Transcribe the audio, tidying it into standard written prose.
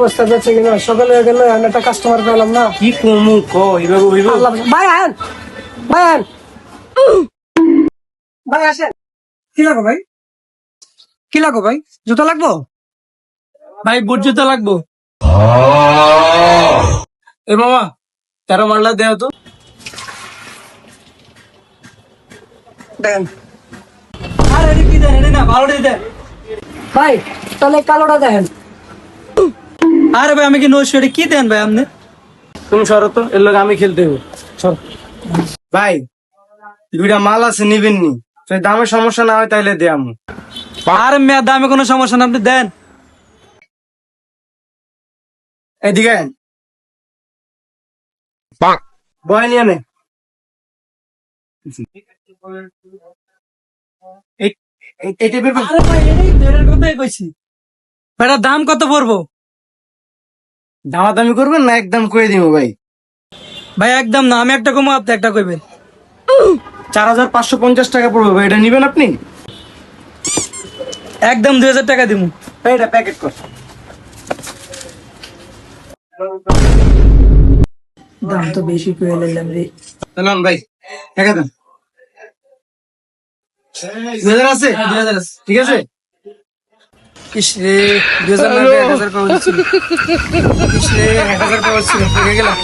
অবস্থা বেঁচে কিনা সকালে হয়ে গেল আমি একটা কাস্টমার পেলাম না। কি কমু ক এইভাবে হইব? ভাই আন, ভাই আন, ভাই আসেন। কি লাগো ভাই? কি লাগো ভাই? জুতা লাগবো? ভাই বুট জুতা লাগবো। এ মামা 13 মারলা দেও তো। দেন আরে এটা কি দেন? এটা না ভালো দেন। ভাই, তাহলে কালোটা দেখেন। আরে ভাই আমি কি নোশ এটা কি দেন ভাই আপনি? তুমি সরো তো, এর লগে আমি খেলতে হইব। সর ভাই, দুইটা মাল আছে নিবেন নি? সেই দামের সমস্যা না হয় তাইলে দে আমি। আরে মেয়া দামে কোনো সমস্যা না, আপনি দেন। এদিকে আয়। বয় নিয়ে নে। এই টাইপের আরে ভাই, এটাই তো, এটার কথাই কইছি। এটার দাম কত পড়বো? দামাদামি করবেন না একদম কয়ে দিব ভাই? ভাই একদম না, আমি একটা কমো আপনি একটা কইবেন। 4550 টাকা পড়বে ভাই, এটা নিবেন আপনি? একদম 2000 টাকা দিব। এটা প্যাকেট কর। দাম তো বেশি করে নিলাম রে। দেন ভাই, টাকা দেন। 2000 আছে? 2000 আছে, ঠিক আছে। ইস রে, 2000 না 1000 পাওয়া ছিল। ইস রে, 1000 পাওয়া ছিল, ঠকে গেলাম।